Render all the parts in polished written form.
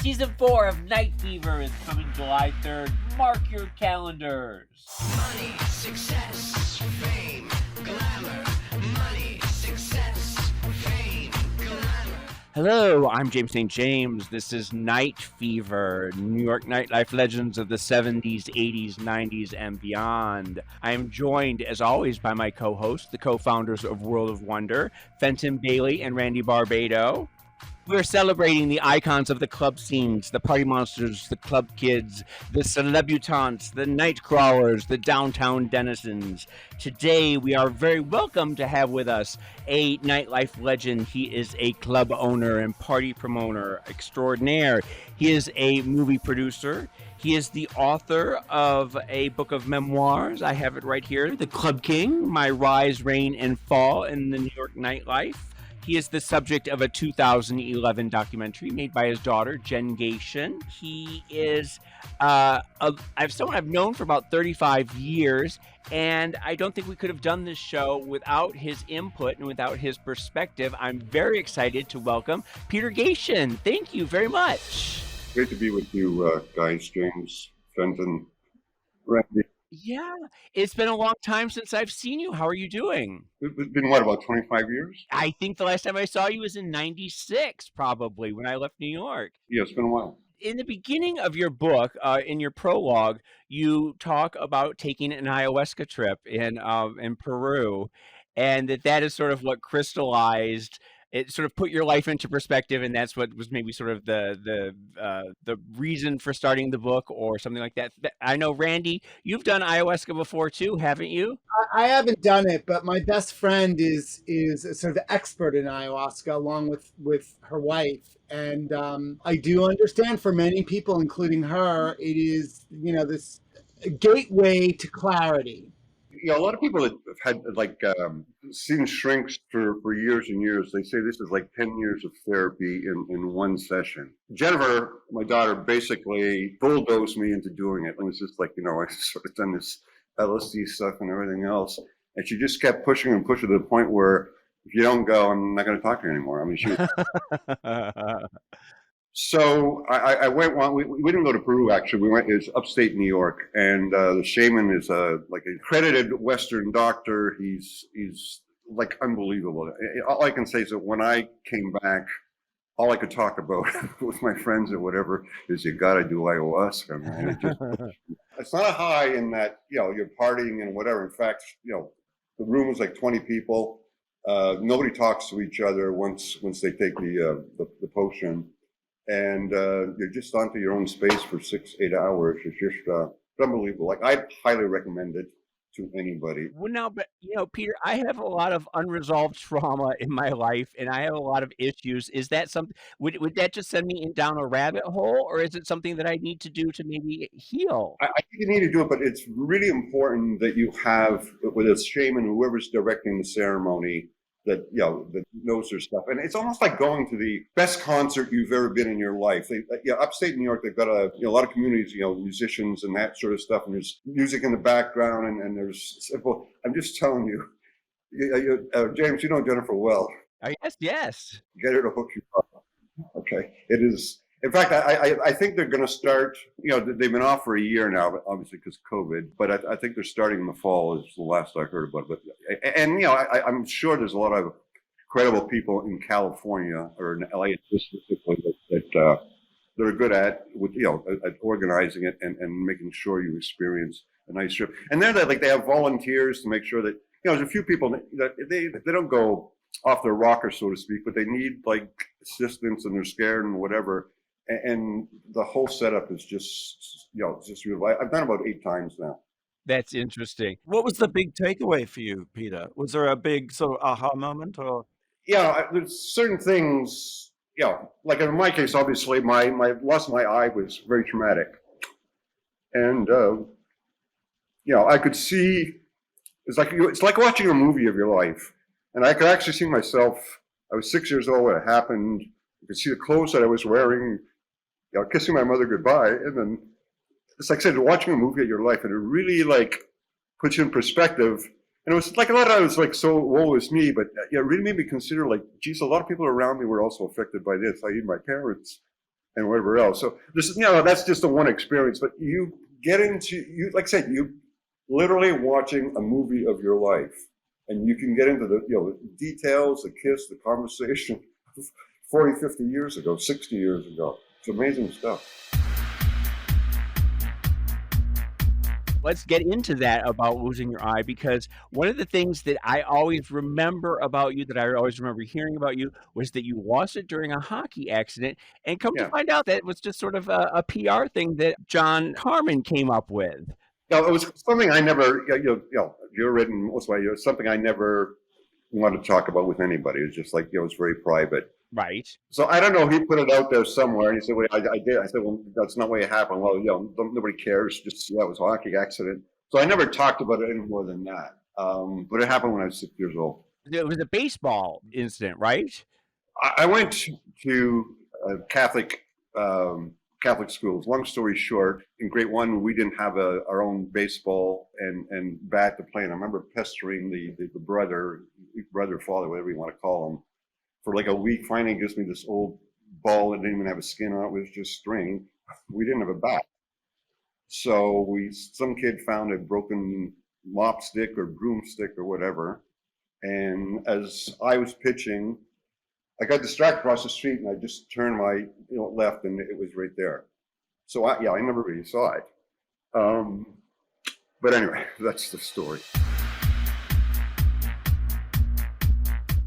Season 4 of Night Fever is coming July 3rd. Mark your calendars. Money, success, fame, glamour. Money, success, fame, glamour. Hello, I'm James St. James. This is Night Fever, New York nightlife legends of the 70s, 80s, 90s, and beyond. I am joined, as always, by my co-hosts, the co-founders of World of Wonder, Fenton Bailey and Randy Barbado. We're celebrating the icons of the club scenes, the party monsters, the club kids, the celebutantes, the night crawlers, the downtown denizens. Today, we are very welcome to have with us a nightlife legend. He is a club owner and party promoter extraordinaire. He is a movie producer. He is the author of a book of memoirs. I have it right here, The Club King, My Rise, Reign, and Fall in the New York Nightlife. He is the subject of a 2011 documentary made by his daughter, Jen Gation. He is someone I've known for about 35 years, and I don't think we could have done this show without his input and without his perspective. I'm very excited to welcome Peter Gation. Thank you very much. Great to be with you guys, James, Fenton, Randy. Yeah, it's been a long time since I've seen you. How are you doing? It's been, what, about 25 years? I think the last time I saw you was in 96, probably, when I left New York. Yeah, it's been a while. In the beginning of your book, in your prologue, you talk about taking an ayahuasca trip in Peru, and that is sort of what crystallized it, sort of put your life into perspective, and that's what was maybe sort of the reason for starting the book or something like that. I know, Randy, you've done ayahuasca before too, haven't you? I haven't done it, but my best friend is sort of expert in ayahuasca, along with her wife. And I do understand for many people, including her, it is, this gateway to clarity. Yeah, a lot of people have had seen shrinks for years and years. They say this is like 10 years of therapy in one session. Jennifer, my daughter, basically bulldozed me into doing it. It was just like, I sort of done this LSD stuff and everything else. And she just kept pushing and pushing to the point where if you don't go, I'm not going to talk to you anymore. I mean, she was... So I went. Well, we didn't go to Peru. Actually, we went. It's upstate New York, and the shaman is like an accredited Western doctor. He's like unbelievable. All I can say is that when I came back, all I could talk about with my friends or whatever is you got to do ayahuasca, man. It just, it's not a high in that you're partying and whatever. In fact, the room was like 20 people. Nobody talks to each other once they take the potion. And you're just onto your own space for 6-8 hours. It's just unbelievable. Like, I highly recommend it to anybody. Well, now, but Peter, I have a lot of unresolved trauma in my life, and I have a lot of issues. Is that something? Would that just send me down a rabbit hole, or is it something that I need to do to maybe heal? I think you need to do it, but it's really important that you have, with a shaman, whoever's directing the ceremony, that that knows their stuff. And it's almost like going to the best concert you've ever been in your life. Upstate New York, they've got a lot of communities, musicians and that sort of stuff, and there's music in the background, and there's simple. I'm just telling you, James, you know Jennifer well. Yes. Get her to hook you up. Okay, it is. In fact, I think they're going to start, they've been off for a year now, obviously because of COVID, but I think they're starting in the fall is the last I heard about it. But, and, I'm sure there's a lot of credible people in California or in LA specifically that they're good at organizing it and making sure you experience a nice trip. And they have volunteers to make sure that, there's a few people that they don't go off their rocker, so to speak, but they need like assistance and they're scared and whatever. And the whole setup is just real. I've done about 8 times now. That's interesting. What was the big takeaway for you, Peter? Was there a big sort of aha moment, or? There's certain things. Like in my case, obviously, my loss of my eye was very traumatic, and I could see. It's like watching a movie of your life, and I could actually see myself. I was 6 years old when it happened. You could see the clothes that I was wearing. Kissing my mother goodbye, and then it's like I said, watching a movie of your life, and it really puts you in perspective. And it was like a lot of it was like, so woe is me, but it really made me consider geez, a lot of people around me were also affected by this. I mean, my parents, and whatever else. So this is, that's just the one experience. But you get into, like I said, you literally watching a movie of your life, and you can get into the details, the kiss, the conversation 40, 50 years ago, 60 years ago. It's amazing stuff. Let's get into that about losing your eye, because one of the things that I always remember about you, that I always remember hearing about you, was that you lost it during a hockey accident, and come to Yeah. find out that it was just sort of a PR thing that John Harmon came up with. It was something I never, you're written most of my years, something I never wanted to talk about with anybody. It was just like, it was very private. Right. So I don't know, he put it out there somewhere, and he said, well, I did. I said, well, that's not the way it happened. Well, nobody cares. Just, it was a hockey accident. So I never talked about it any more than that. But it happened when I was 6 years old. It was a baseball incident, right? I went to Catholic schools. Long story short, in grade 1, we didn't have our own baseball and bat to play. And I remember pestering the brother, father, whatever you want to call him, for like a week. Finally gives me this old ball that didn't even have a skin on it. It was just string. We didn't have a bat. So some kid found a broken mop stick or broomstick or whatever. And as I was pitching, I got distracted across the street, and I just turned my left, and it was right there. So I never really saw it. But anyway, that's the story.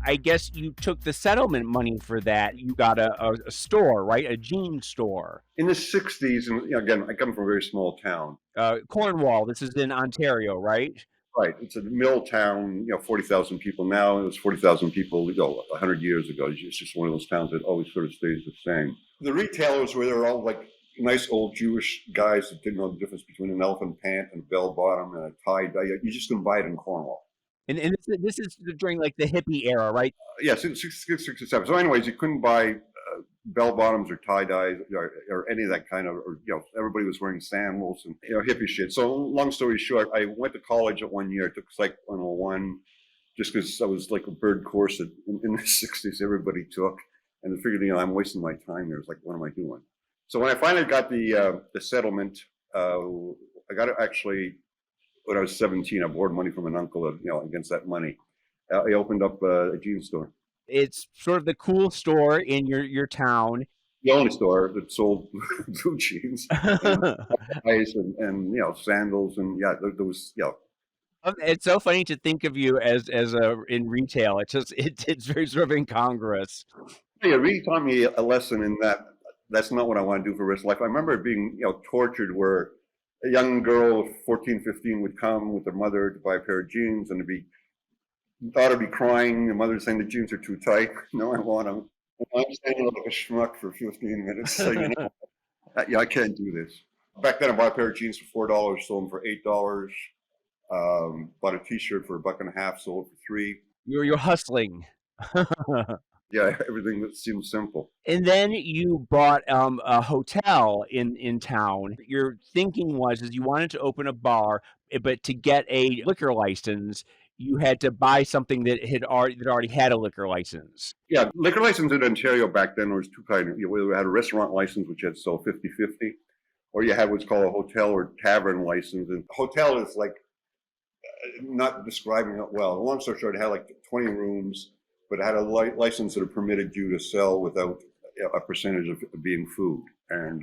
I guess you took the settlement money for that. You got a store, right? A jean store. In the 60s, and again, I come from a very small town. Cornwall, this is in Ontario, right? Right. It's a mill town, 40,000 people now. It was 40,000 people, 100 years ago. It's just one of those towns that always sort of stays the same. The retailers were there all like nice old Jewish guys that didn't know the difference between an elephant pant and a bell bottom and a tie dye. You just couldn't buy it in Cornwall. And this is during like the hippie era, right? Yes, in 67. So anyways, you couldn't buy bell bottoms or tie dyes or any of that kind of, everybody was wearing sandals and hippie shit. So long story short, I went to college at 1 year. I took Psych 101 just because I was like a bird course that in the 60s everybody took, and I figured I'm wasting my time there. It's like, what am I doing? So when I finally got the settlement, I got it actually when I was 17. I borrowed money from an uncle, against that money. I opened up a jean store. It's sort of the cool store in your town. The only store that sold blue jeans, and ties and sandals, and there was. It's so funny to think of you as in retail. It's very sort of incongruous. It really taught me a lesson in that. That's not what I want to do for the rest of life. I remember being tortured where a young girl of 14, 15 would come with her mother to buy a pair of jeans, and daughter would be crying, the mother saying the jeans are too tight. No, I want them. And I'm standing like a schmuck for 15 minutes. So, I can't do this. Back then, I bought a pair of jeans for $4, sold them for $8. Bought a T-shirt for $1.50, sold it for $3. You're hustling. Yeah, everything that seems simple. And then you bought a hotel in town. Your thinking was you wanted to open a bar, but to get a liquor license, you had to buy something that already had a liquor license. Yeah, liquor license in Ontario back then was two kinds. You had a restaurant license, which had sold 50/50, or you had what's called a hotel or tavern license. And hotel is like, not describing it well. Long story short, it had like 20 rooms, but it had a license that permitted you to sell without a percentage of it being food. And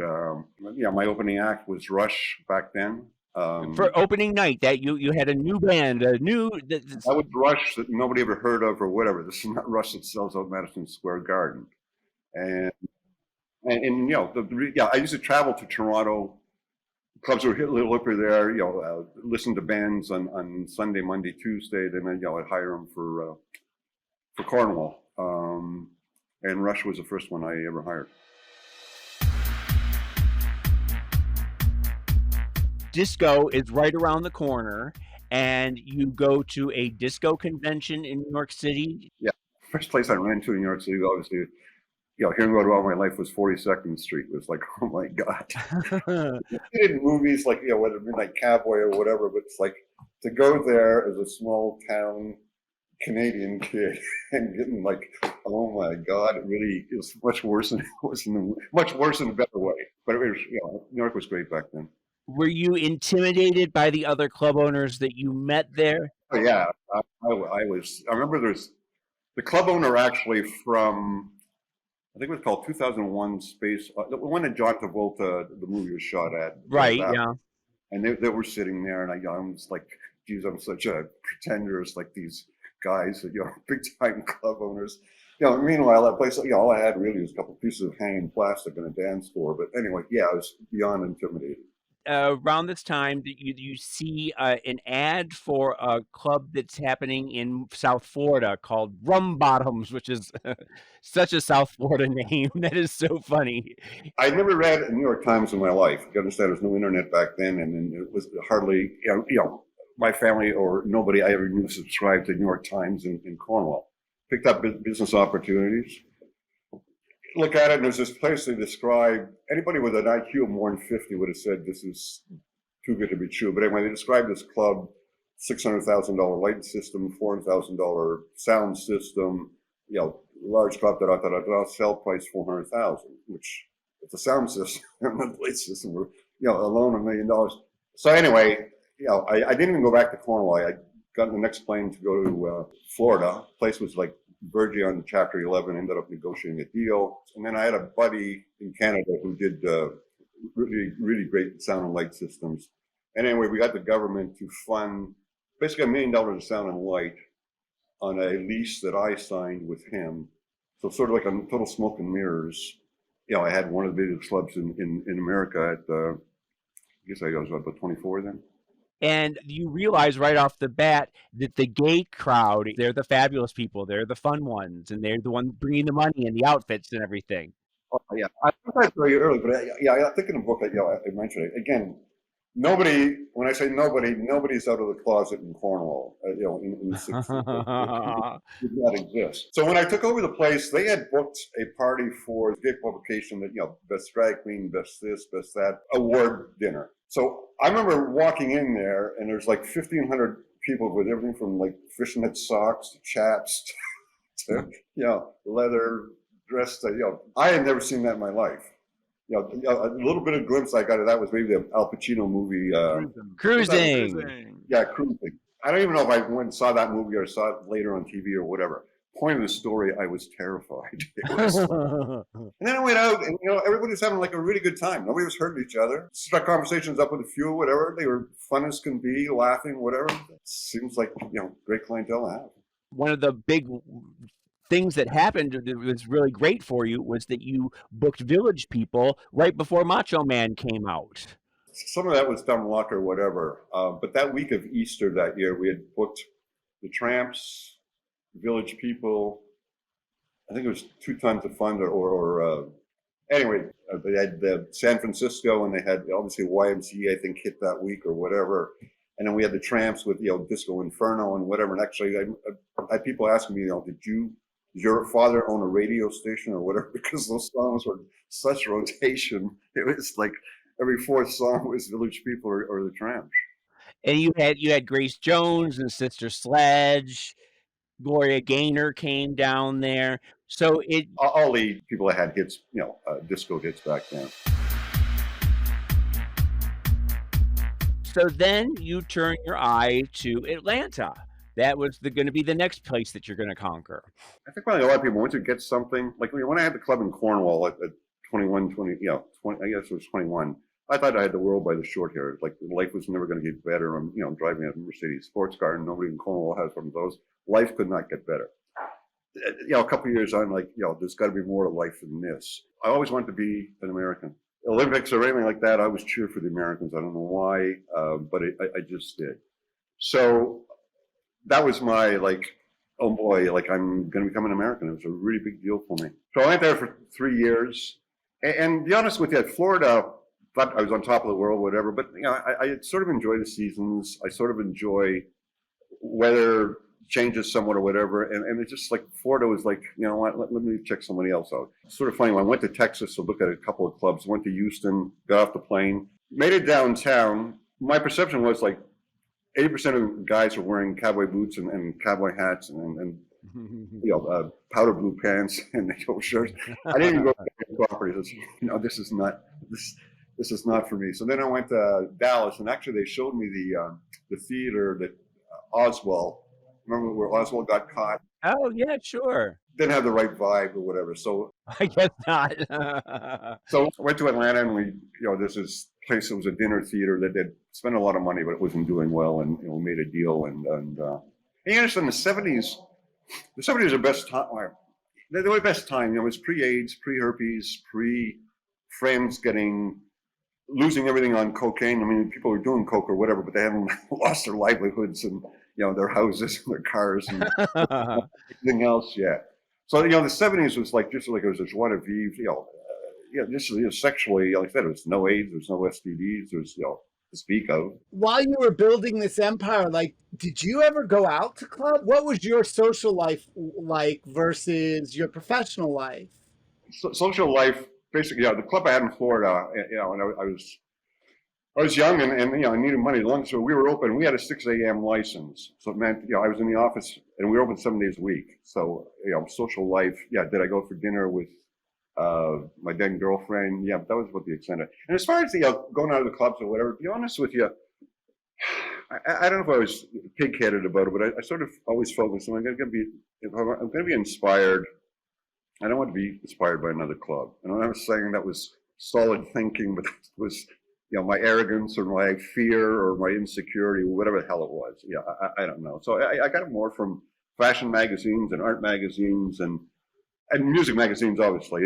my opening act was Rush back then. For opening night, that you had a new band, that was Rush that nobody ever heard of or whatever. This is not Rush that sells out Madison Square Garden. And I used to travel to Toronto. Clubs were a little hipper there. Listen to bands on Sunday, Monday, Tuesday. Then I'd hire them for Cornwall. And Rush was the first one I ever hired. Disco is right around the corner, and you go to a disco convention in New York City. Yeah, first place I ran to in New York City, obviously, hearing about it all my life was 42nd Street. It was like, oh my God. I did in movies like, whether Midnight Cowboy or whatever, but it's like to go there as a small town Canadian kid and getting like, oh my God, it really is much worse than it was much worse in a better way. But it was, New York was great back then. Were you intimidated by the other club owners that you met there? Oh yeah, I was. I remember there's the club owner actually from, I think it was called 2001 Space, the one that John Travolta, the movie was shot at. Right, that. yeah. And they were sitting there, and I was like, geez, I'm such a pretender. It's like these guys, big time club owners. Meanwhile, that place, all I had really was a couple pieces of hanging plastic in a dance floor. But anyway, yeah, I was beyond intimidated. Around this time, you see an ad for a club that's happening in South Florida called Rum Bottoms, which is such a South Florida name. That is so funny. I never read a New York Times in my life. You understand, there's no internet back then, and it was hardly, my family or nobody I ever knew subscribed to New York Times in Cornwall. Picked up business opportunities. Look at it, and there's this place they describe. Anybody with an IQ of more than 50 would have said this is too good to be true. But anyway, they described this club: $600,000 light system, $400,000 sound system, large club, sell price $400,000, which if the sound system and the light system were, alone $1 million. So anyway, I didn't even go back to Cornwall. I got on the next plane to go to Florida. The place was like verging on Chapter 11, ended up negotiating a deal. And then I had a buddy in Canada who did really, really great sound and light systems. And anyway, we got the government to fund basically $1 million of sound and light on a lease that I signed with him. So sort of like a total smoke and mirrors. I had one of the biggest clubs in America at, I guess I was about 24 then. And you realize right off the bat that the gay crowd, they're the fabulous people, they're the fun ones, and they're the ones bringing the money and the outfits and everything. Oh, yeah. I tried to tell you earlier, but I think in the book, I mentioned it. Again, nobody, when I say nobody, nobody's out of the closet in Cornwall, in the 60s. It did not exist. So when I took over the place, they had booked a party for the gay publication that, best drag queen, best this, best that, award dinner. So I remember walking in there, and there's like 1,500 people with everything from like fishnet socks to chaps to, leather dressed. I had never seen that in my life. A little bit of glimpse I got of that was maybe the Al Pacino movie. Cruising. Yeah, Cruising. I don't even know if I went and saw that movie or saw it later on TV or whatever. Point of the story, I was terrified. And then I went out, and everybody was having like a really good time. Nobody was hurting each other. Struck conversations up with a few, whatever. They were fun as can be, laughing, whatever. Seems like great clientele to have. One of the big things that happened that was really great for you was that you booked Village People right before Macho Man came out. Some of that was dumb luck or whatever. But that week of Easter that year, we had booked the Tramps, Village People. I think it was 2 Tons of Fun, anyway, they had San Francisco, and they had obviously YMCA, I think, hit that week or whatever. And then we had the Tramps with Disco Inferno and whatever. And actually, I had people asking me, did your father own a radio station or whatever? Because those songs were such rotation. It was like every 4th song was Village People or the Tramps. And you had Grace Jones and Sister Sledge. Gloria Gaynor came down there. So all the people that had hits, disco hits back then. So then you turn your eye to Atlanta. That was going to be the next place that you're going to conquer. I think probably a lot of people, once you get something, like when I had the club in Cornwall at 21, 20, I guess it was 21, I thought I had the world by the short hair. Like life was never going to get better. I'm, driving a Mercedes sports car, and nobody in Cornwall has one of those. Life could not get better. A couple of years on, like, there's got to be more to life than this. I always wanted to be an American. Olympics or anything like that, I always cheer for the Americans. I don't know why, but I just did. So that was my, oh boy, I'm going to become an American. It was a really big deal for me. So I went there for 3 years. And to be honest with you, at Florida, thought I was on top of the world, whatever. But, I sort of enjoy the seasons. I sort of enjoy weather changes somewhat or whatever. And it's just like Florida was like, let me check somebody else out. It's sort of funny. When I went to Texas to look at a couple of clubs, went to Houston, got off the plane, made it downtown. My perception was like, 80% of guys are wearing cowboy boots and cowboy hats and powder blue pants and shirts. I didn't even go to the property. This is not this is not for me. So then I went to Dallas, and actually they showed me the theater that Oswald. Remember where Oswald got caught? Oh yeah, sure. Didn't have the right vibe or whatever. So I guess not. so I went to Atlanta, and we there's this place that was a dinner theater that they'd spent a lot of money, but it wasn't doing well, and we made a deal, and you understand the 70s. The 70s are best time. They were the best time. It was pre-AIDS, pre-herpes, pre-friends losing everything on cocaine. I mean, people were doing coke or whatever, but they hadn't lost their livelihoods and their houses and their cars and everything else yet. So the 70s was like just like it was a joie de vivre. Just sexually, like I said, there was no AIDS, there was no STDs, there was to speak of. While you were building this empire, like, did you ever go out to club? What was your social life like versus your professional life? Social life, basically, the club I had in Florida, and I was young and I needed money. So we were open. We had a 6 a.m. license, so it meant I was in the office and we were open 7 days a week. So social life, did I go for dinner with my then girlfriend? Yeah, that was about the extent of it. And as far as going out of the clubs or whatever, to be honest with you, I don't know if I was pig-headed about it, but I sort of always focused on I'm going to be inspired. I don't want to be inspired by another club. And I'm not saying that was solid thinking, but it was my arrogance or my fear or my insecurity or whatever the hell it was. I don't know. So I got it more from fashion magazines and art magazines and music magazines, obviously.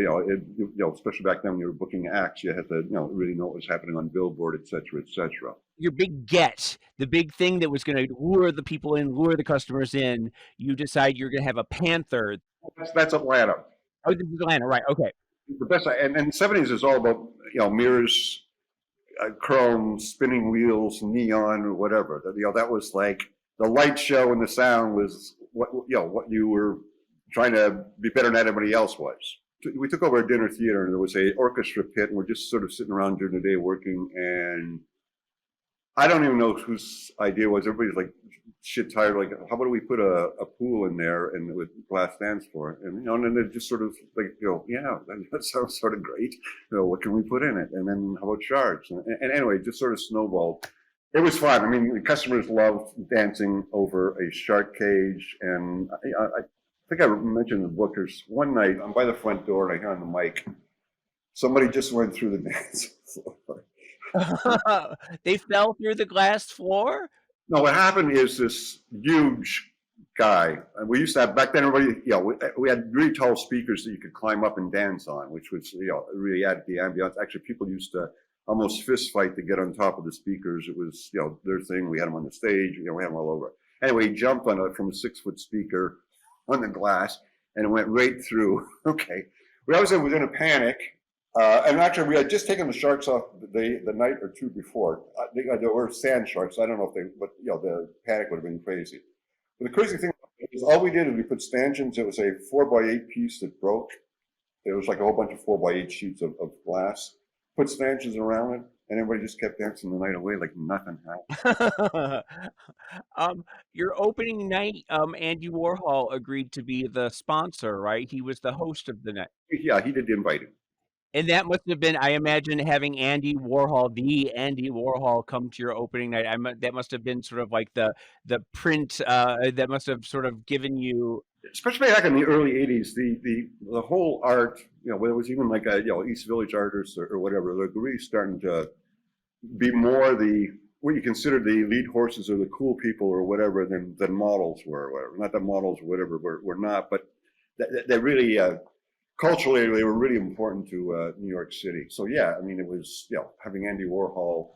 Especially back then when you were booking acts, you had to really know what was happening on Billboard, et cetera, et cetera. Your big get, the big thing that was going to lure the people in, lure the customers in. You decide you're going to have a Panther. That's Atlanta. Oh, this is Atlanta, right? Okay. The best, and the 70s is all about mirrors, chrome, spinning wheels, neon, or whatever. That was like the light show, and the sound was what you were trying to be better than everybody else was. We took over a dinner theater, and there was a orchestra pit, and we're just sort of sitting around during the day working. And I don't even know whose idea was. Everybody's like shit tired. Like, how about we put a pool in there and with glass dance floor? And and then they just sort of like that sounds sort of great. What can we put in it? And then how about sharks? And anyway, it just sort of snowballed. It was fun. I mean, the customers loved dancing over a shark cage. And I think I mentioned in the book, there's one night I'm by the front door and I hear on the mic, somebody just went through the dance floor. They fell through the glass floor? No, what happened is this huge guy, and we used to have, back then everybody, we had really tall speakers that you could climb up and dance on, which was, really added the ambiance. Actually, people used to almost fist fight to get on top of the speakers. It was, their thing. We had them on the stage, we had them all over. Anyway, he jumped from a 6-foot speaker on the glass, and it went right through. Okay. We always was in a panic. And actually, we had just taken the sharks off the night or two before. There were sand sharks. I don't know but the panic would have been crazy. But the crazy thing is, all we did is we put stanchions. It was a 4x8 piece that broke. It was like a whole bunch of 4x8 sheets of glass. Put stanchions around it, and everybody just kept dancing the night away like nothing happened. Your opening night, Andy Warhol agreed to be the sponsor, right? He was the host of the night. Yeah, he did the inviting. And that must have been, I imagine, having the Andy Warhol come to your opening night. That must have been sort of like the print that must have sort of given you, especially back in the early '80s, the whole art, whether it was even like a East Village artists or whatever, they're really starting to be more what you consider the lead horses or the cool people or whatever than models were, or whatever. Not that models or whatever were not, but they really. Culturally, they were really important to New York City. So yeah, I mean, it was having Andy Warhol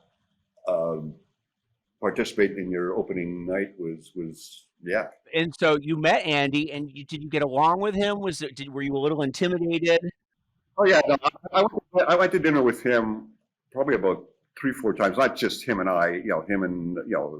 participate in your opening night was. And so you met Andy, and did you get along with him? Were you a little intimidated? Oh yeah, no, I went to dinner with him probably about 3-4 times. Not just him and I, him and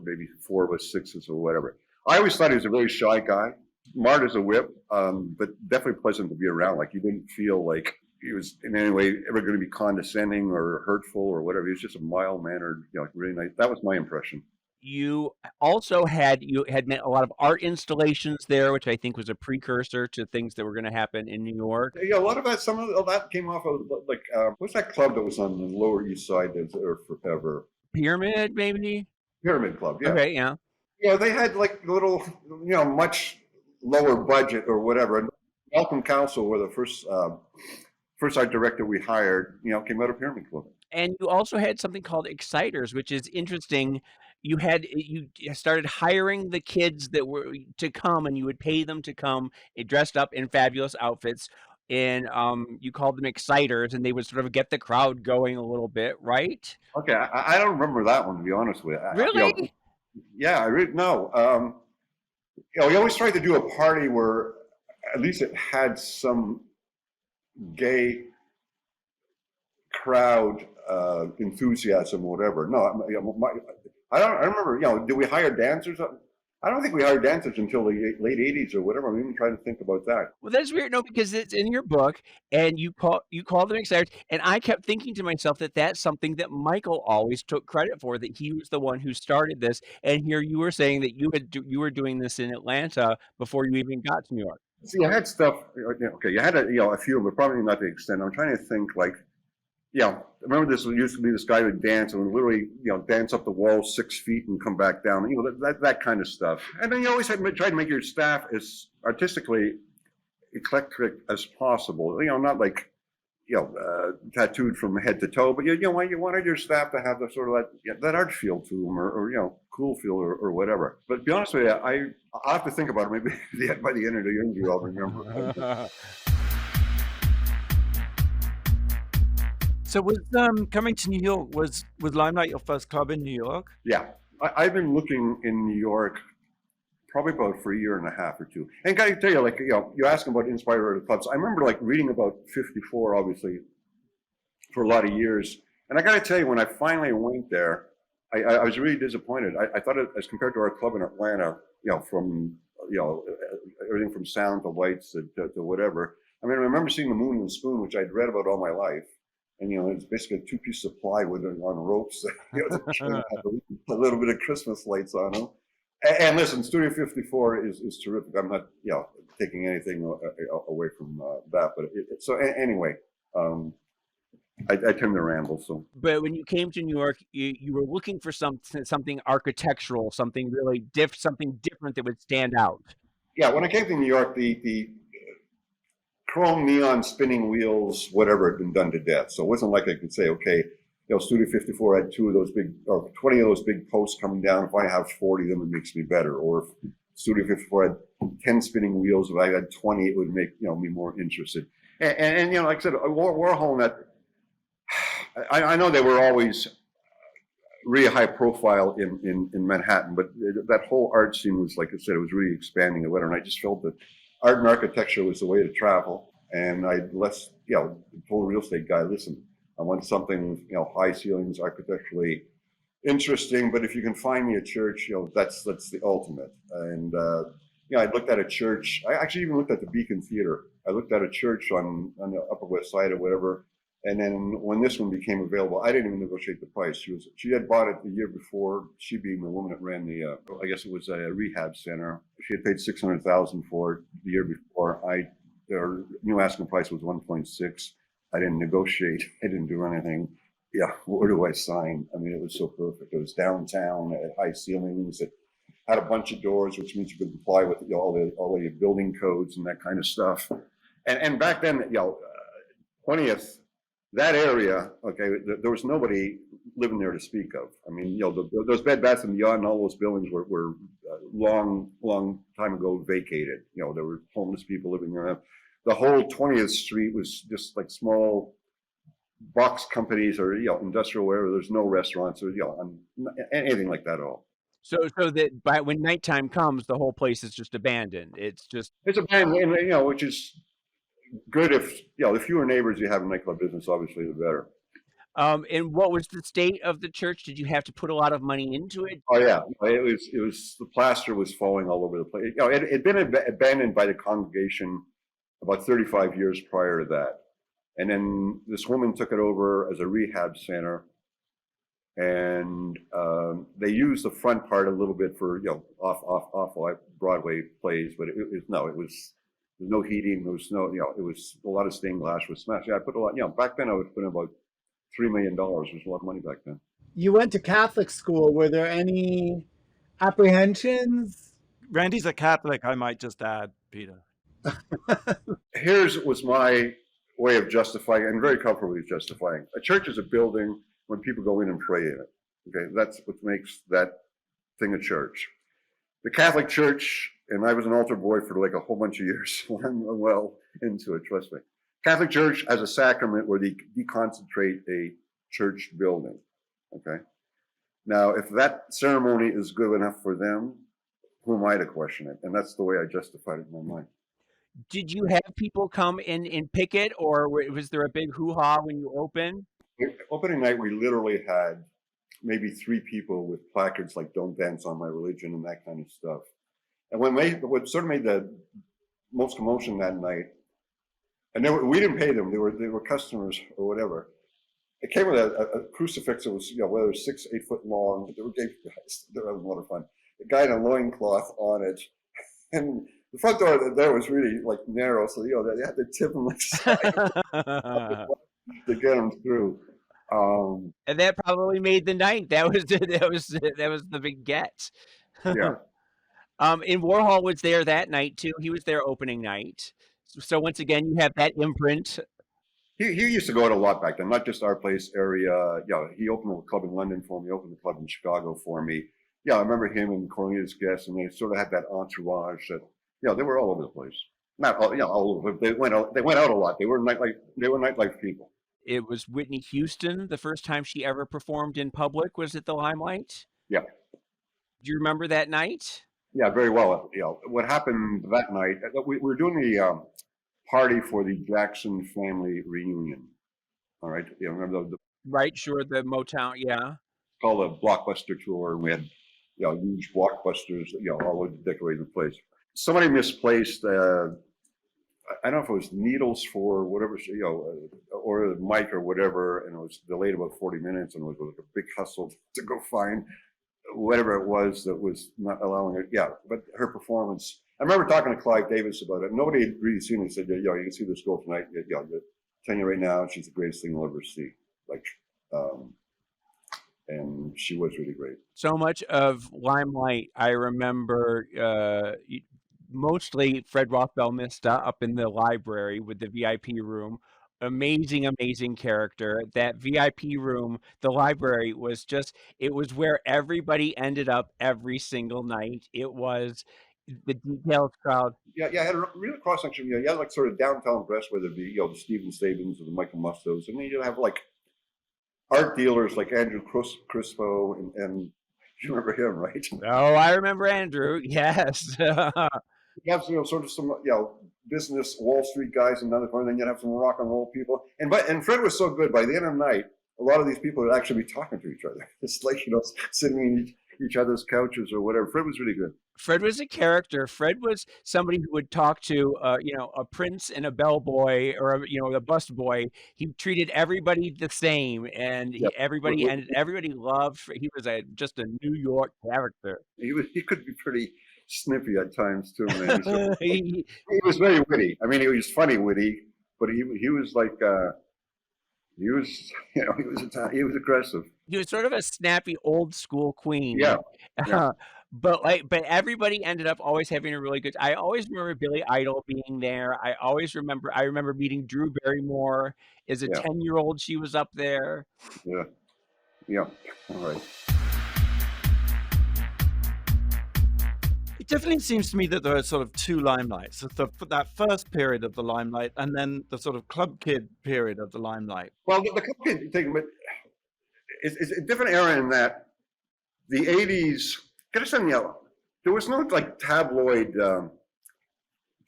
maybe 4 of us, 6 or whatever. I always thought he was a very shy guy. Smart as a whip, but definitely pleasant to be around. Like, you didn't feel like he was in any way ever going to be condescending or hurtful or whatever. He was just a mild-mannered, really nice. That was my impression. you also had met a lot of art installations there, which I think was a precursor to things that were going to happen in New York. Yeah, a lot of that, some of that came off of like, what's that club that was on the Lower East Side that's there forever? Pyramid, maybe. Pyramid Club, yeah. Okay, yeah. Yeah, they had like little, much lower budget or whatever. And Malcolm Council were the first art director we hired, came out of Pyramid Club. And you also had something called Exciters, which is interesting. You started hiring the kids that were to come, and you would pay them to come dressed up in fabulous outfits. And you called them Exciters, and they would sort of get the crowd going a little bit, right? Okay, I don't remember that one, to be honest with you. Really? Yeah, I really no. We always tried to do a party where at least it had some gay crowd enthusiasm or whatever. No, I remember. Did we hire dancers? I don't think we hired dancers until the late '80s or whatever. I'm even trying to think about that. Well, that's weird. No, because it's in your book, and you call them Exciters, and I kept thinking to myself that that's something that Michael always took credit for, that he was the one who started this. And here you were saying that you were doing this in Atlanta before you even got to New York. See, I had stuff. Okay, you had a few, but probably not to the extent. I'm trying to think like. Remember this used to be this guy who would dance and would literally, dance up the wall 6 feet and come back down, that kind of stuff. And then you always try to make your staff as artistically eclectic as possible. Not like, tattooed from head to toe, but you wanted your staff to have the sort of that art feel to them, or cool feel or whatever. But to be honest with you, I'll have to think about it. Maybe by the end of the interview, I'll remember. So was coming to New York, was Limelight your first club in New York? Yeah, I've been looking in New York probably about for a year and a half or two. And I tell you, you ask about inspired clubs. I remember reading about 54, obviously, for a lot of years. And I got to tell you, when I finally went there, I was really disappointed. I thought it, as compared to our club in Atlanta, from everything from sound to lights to whatever. I mean, I remember seeing the Moon and the Spoon, which I'd read about all my life. And it's basically 2 pieces of plywood on ropes, a little bit of Christmas lights on them. And listen, Studio 54 is terrific. I'm not, taking anything away from that. But so anyway, I tend to ramble. So, but when you came to New York, you were looking for something architectural, something really something different that would stand out. Yeah, when I came to New York, the chrome neon spinning wheels, whatever, had been done to death. So it wasn't like I could say, okay, Studio 54 had 2 of those big, or 20 of those big posts coming down. If I have 40 of them, it makes me better. Or if Studio 54 had 10 spinning wheels, if I had 20, it would make me more interested. And like I said, Warhol, that I know they were always really high profile in Manhattan, but that whole art scene was, like I said, it was really expanding or whatever. And I just felt that art and architecture was the way to travel. And I told a real estate guy, listen, I want something, high ceilings, architecturally interesting, but if you can find me a church, that's the ultimate. And, I looked at a church. I actually even looked at the Beacon Theater. I looked at a church on the Upper West Side or whatever. And then when this one became available, I didn't even negotiate the price. She had bought it the year before. She being the woman that ran the, I guess it was a rehab center. She had paid $600,000 for it the year before. Their new asking price was 1.6. I didn't negotiate. I didn't do anything. Yeah, where do I sign? I mean, it was so perfect. It was downtown. It had high ceilings. It had a bunch of doors, which means you could comply with all the building codes and that kind of stuff. And back then, 20th. That area, okay, there was nobody living there to speak of. I mean, those Bed Bath and Beyond and all those buildings were long time ago vacated. There were homeless people living there. The whole 20th Street was just like small box companies or industrial wherever. There's no restaurants or anything like that at all. So that when nighttime comes, the whole place is just abandoned. It's abandoned, and which is good if the fewer neighbors you have in nightclub business, obviously the better. And what was the state of the church? Did you have to put a lot of money into it? Oh yeah, it was the plaster was falling all over the place. It had been abandoned by the congregation about 35 years prior to that, and then this woman took it over as a rehab center. and they used the front part a little bit for off Broadway plays, but it was there's no heating, there was no it was a lot of stained glass was smashed. Yeah, I put a lot. Back then I was putting about $3 million. It was a lot of money back then. You went to Catholic school. Were there any apprehensions? Randy's a Catholic, I might just add, Peter. Here's was my way of justifying, and very comfortably justifying. A church is a building when people go in and pray in it. Okay, that's what makes that thing a church. The Catholic Church, and I was an altar boy for like a whole bunch of years. So I'm well into it, trust me. Catholic Church as a sacrament where they deconcentrate a church building. Okay. Now, if that ceremony is good enough for them, who am I to question it? And that's the way I justified it in my mind. Did you have people come in and pick it, or was there a big hoo-ha when you opened? Opening night, we literally had maybe 3 people with placards like "Don't dance on my religion" and that kind of stuff. And what sort of made the most commotion that night, and we didn't pay them; they were customers or whatever. It came with a crucifix that was whether it was 6, 8 foot long. They were gay guys. They were having a lot of fun. The guy in a loincloth on it, and the front door there was really like narrow, so they had to tip him like side to get him through. And that probably made the night. That was the big get. Yeah. And Warhol was there that night too. He was there opening night. So once again, you have that imprint. He used to go out a lot back then, not just our place area. He opened a club in London for me, opened a club in Chicago for me. I remember him and Cornelius Guest, and they sort of had that entourage that, they were all over the place. Not all, all over. They went out a lot. They were nightlife people. It was Whitney Houston, the first time she ever performed in public was at the Limelight. Yeah. Do you remember that night? Yeah, very well. What happened that night, we were doing the party for the Jackson family reunion. All right. Remember the Right, sure, the Motown, yeah. called a blockbuster tour, and we had huge blockbusters, all over decorating the place. Somebody misplaced I don't know if it was needles for whatever, or a mic or whatever, and it was delayed about 40 minutes, and it was like a big hustle to go find whatever it was that was not allowing it. Yeah, but her performance, I remember talking to Clive Davis about it. Nobody had really seen it. He said, you can see this girl tonight. I'm telling you right now, she's the greatest thing you'll ever see. And she was really great. So much of Limelight, I remember mostly Fred Rothbell Mista up in the library with the VIP room. Amazing, amazing character. That VIP room, the library was it was where everybody ended up every single night. It was the detailed crowd. Yeah, I had a real cross section. You had like sort of downtown Brest, whether it be the Stephen Sabins or the Michael Mustos, and then you'd have like art dealers like Andrew Crispo, and you remember him, right? Oh, I remember Andrew. Yes. You have sort of some business Wall Street guys in another corner, and then you'd have some rock and roll people. And Fred was so good. By the end of the night, a lot of these people would actually be talking to each other. It's like sitting in each other's couches or whatever. Fred was really good. Fred was a character. Fred was somebody who would talk to, a prince and a bellboy or a busboy. He treated everybody the same, and everybody loved. He was just a New York character. He could be pretty snippy at times too, man. He was very witty. I mean, he was funny witty, but he was like he was he was aggressive. He was sort of a snappy old school queen. Yeah. But everybody ended up always having a really good. I always remember Billy Idol being there. I remember meeting Drew Barrymore as a 10-year-old. She was up there. Yeah. All right. It definitely seems to me that there are sort of two Limelights. That first period of the Limelight, and then the sort of club kid period of the Limelight. Well, the club kid thing, but it's a different era in that the 80s. There was no like tabloid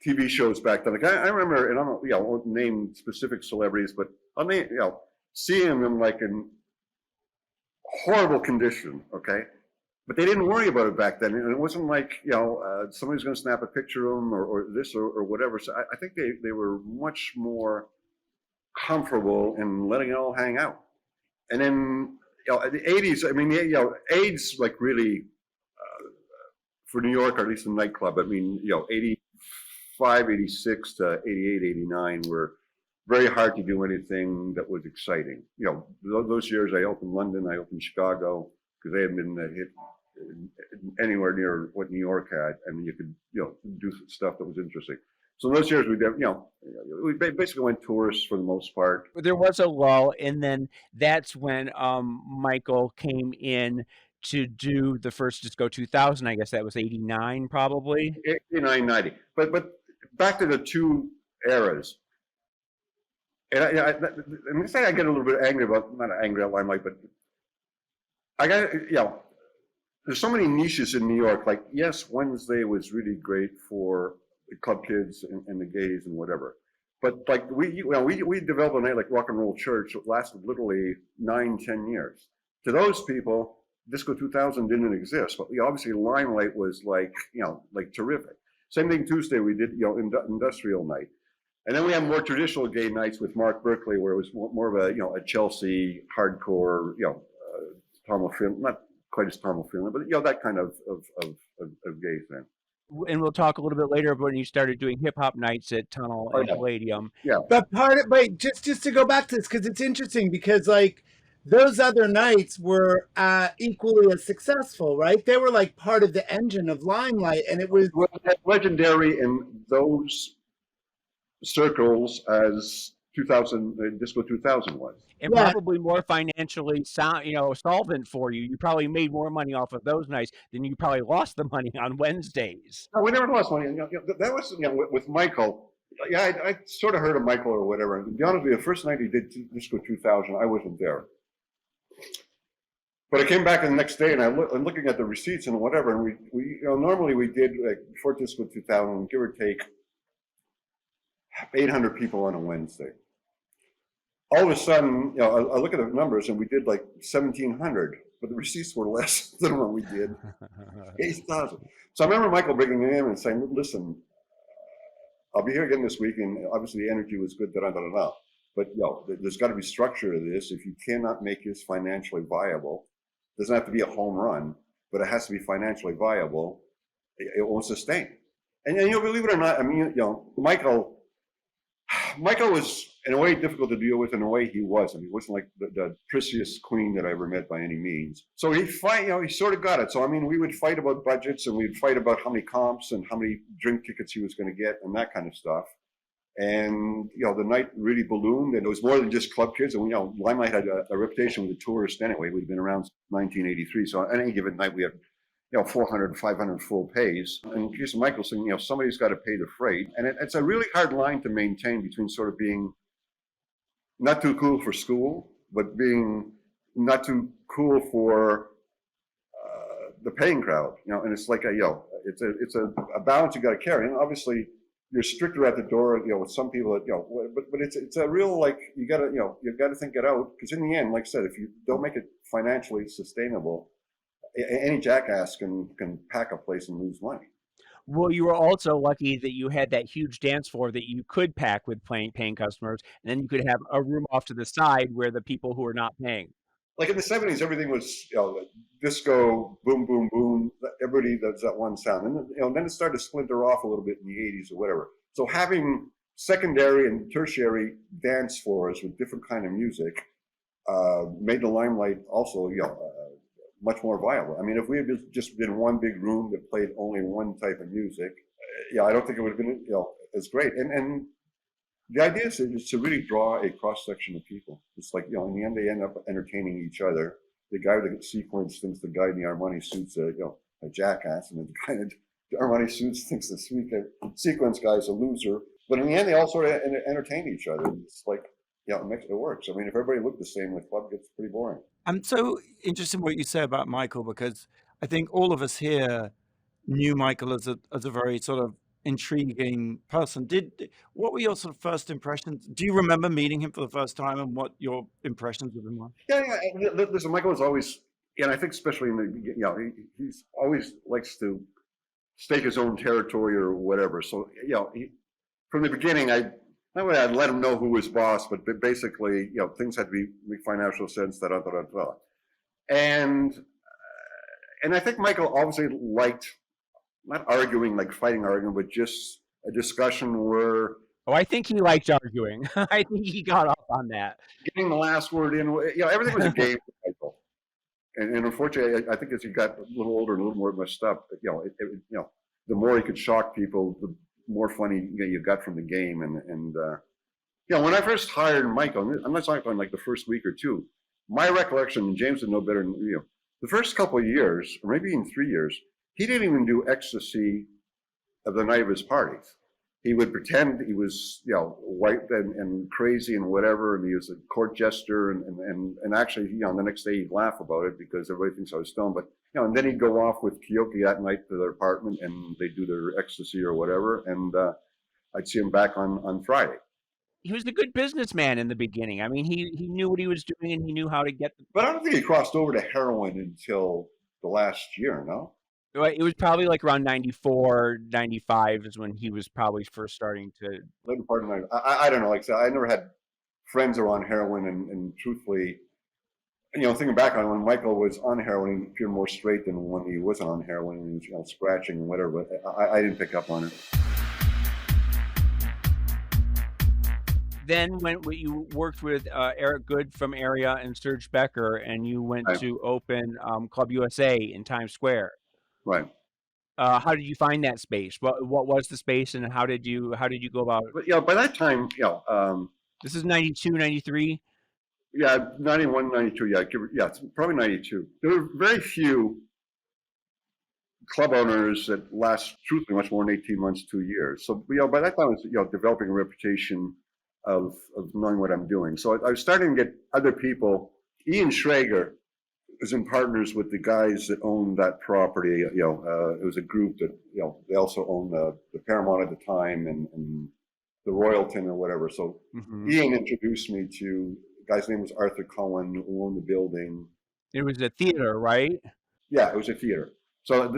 TV shows back then. Like I remember, and I won't name specific celebrities, but I'll name seeing them like in horrible condition. Okay. But they didn't worry about it back then. And it wasn't like, somebody's going to snap a picture of them or this or whatever. So I think they were much more comfortable in letting it all hang out. And then, the 80s, I mean, AIDS, like really, for New York, or at least the nightclub, I mean, 85, 86 to 88, 89 were very hard to do anything that was exciting. Those years I opened London, I opened Chicago, because they hadn't been hit anywhere near what New York had, and you could, do stuff that was interesting. So those years we did, we basically went tourists for the most part. There was a lull, and then that's when Michael came in to do the first Disco 2000. I guess that was 89, probably. 89, 90. But back to the two eras. And I'm gonna say I get a little bit angry about, not angry at Limelight, but I got, there's so many niches in New York. Like, yes, Wednesday was really great for the club kids and the gays and whatever. But like we developed a night like Rock and Roll Church that lasted literally 9-10 years. To those people, Disco 2000 didn't exist, but obviously Limelight was like terrific. Same thing Tuesday, we did industrial night. And then we have more traditional gay nights with Mark Berkeley, where it was more of a Chelsea hardcore, Tom film, not quite as Tom feeling, but that kind of gay thing. And we'll talk a little bit later about when you started doing hip hop nights at Tunnel and Palladium. Yeah. But just to go back to this, because it's interesting, because like those other nights were equally as successful, right? They were like part of the engine of Limelight, and it was legendary in those circles as 2000 Disco 2000 was, and probably more financially solvent for you. You probably made more money off of those nights than you probably lost the money on Wednesdays. No, we never lost money. That was with Michael. Yeah, I sort of heard of Michael or whatever. And to be honest with you, the first night he did Disco 2000, I wasn't there. But I came back the next day, and I'm looking at the receipts and whatever. And we normally we did like before Disco 2000, give or take 800 people on a Wednesday. All of a sudden, I look at the numbers, and we did like 1,700, but the receipts were less than what we did, 8,000. So I remember Michael bringing me in and saying, "Listen, I'll be here again this week, and obviously the energy was good, but there's got to be structure to this. If you cannot make this financially viable, it doesn't have to be a home run, but it has to be financially viable. It won't sustain." And believe it or not, I mean, Michael was in a way difficult to deal with. In a way, he wasn't. He wasn't like the prissest queen that I ever met by any means. So he sort of got it. So I mean, we would fight about budgets, and we'd fight about how many comps and how many drink tickets he was going to get, and that kind of stuff. And the night really ballooned, and it was more than just club kids. And Limelight had a reputation with the tourists anyway. We'd been around since 1983, so on any given night we had 400, 500 full pays. And in case of Michael saying, somebody's got to pay the freight. And it's a really hard line to maintain between sort of being not too cool for school, but being not too cool for the paying crowd. And it's like it's a balance you got to carry. And obviously you're stricter at the door, with some people that, but it's a real, like, you got to think it out. Because in the end, like I said, if you don't make it financially sustainable, any jackass can pack a place and lose money. Well, you were also lucky that you had that huge dance floor that you could pack with paying customers, and then you could have a room off to the side where the people who are not paying. Like in the 70s, everything was disco, boom, boom, boom. Everybody does that one sound, and then it started to splinter off a little bit in the 80s or whatever. So having secondary and tertiary dance floors with different kind of music made the Limelight also much more viable. I mean, if we had just been one big room that played only one type of music, I don't think it would have been as great. And the idea is to really draw a cross section of people. It's like, in the end, they end up entertaining each other. The guy with the sequence thinks the guy in the Armani suit's a jackass, and the guy in the Armani suits thinks the sequence guy's a loser. But in the end, they all sort of entertain each other. It's like, it works. I mean, if everybody looked the same, the club gets pretty boring. I'm so interested in what you say about Michael, because I think all of us here knew Michael as a very sort of intriguing person. What were your sort of first impressions? Do you remember meeting him for the first time, and what your impressions of him were? Yeah. Listen, Michael was always, and I think especially in the, he's always likes to stake his own territory or whatever. So, from the beginning, I'd let him know who was boss, but basically, things had to make financial sense. And I think Michael obviously liked not arguing, like fighting, arguing, but just a discussion where Oh, I think he liked arguing. I think he got off on that. getting the last word in, everything was a game for Michael. And unfortunately, I think as he got a little older and a little more messed up, the more he could shock people, the more funny you got from the game. And when I first hired Michael, I'm not talking about like the first week or two. My recollection, and James would know better than you, the first couple of years, or maybe even 3 years, he didn't even do ecstasy of the night of his parties. He would pretend he was, white and crazy and whatever, and he was a court jester, and actually, the next day he'd laugh about it because everybody thinks I was stoned. But and then he'd go off with Kiyoki that night to their apartment, and they'd do their ecstasy or whatever, and I'd see him back on Friday. He was a good businessman in the beginning. I mean, he knew what he was doing and he knew how to get. But I don't think he crossed over to heroin until the last year, no? It was probably like around 94, 95 is when he was probably first starting to. Later part of the night. I don't know. Like I said, I never had friends that were on heroin, and truthfully, thinking back on when Michael was on heroin, he appeared more straight than when he wasn't on heroin, and he was scratching and whatever. But I didn't pick up on it. Then when you worked with Eric Good from Area and Serge Becker, and you went Right. to open Club USA in Times Square. Right. How did you find that space? What was the space, and how did you go about it? But by that time, This is 92, 93? yeah, 91, 92, it's probably 92. There were very few club owners that last, truthfully, much more than 18 months, 2 years. So, by that time, I was, developing a reputation of knowing what I'm doing. So I was starting to get other people. Ian Schrager was in partners with the guys that owned that property. It was a group that, they also owned the Paramount at the time and the Royalton or whatever. So Ian introduced me to a guy's name was Arthur Cohen, who owned the building. It was a theater, right? Yeah, it was a theater. So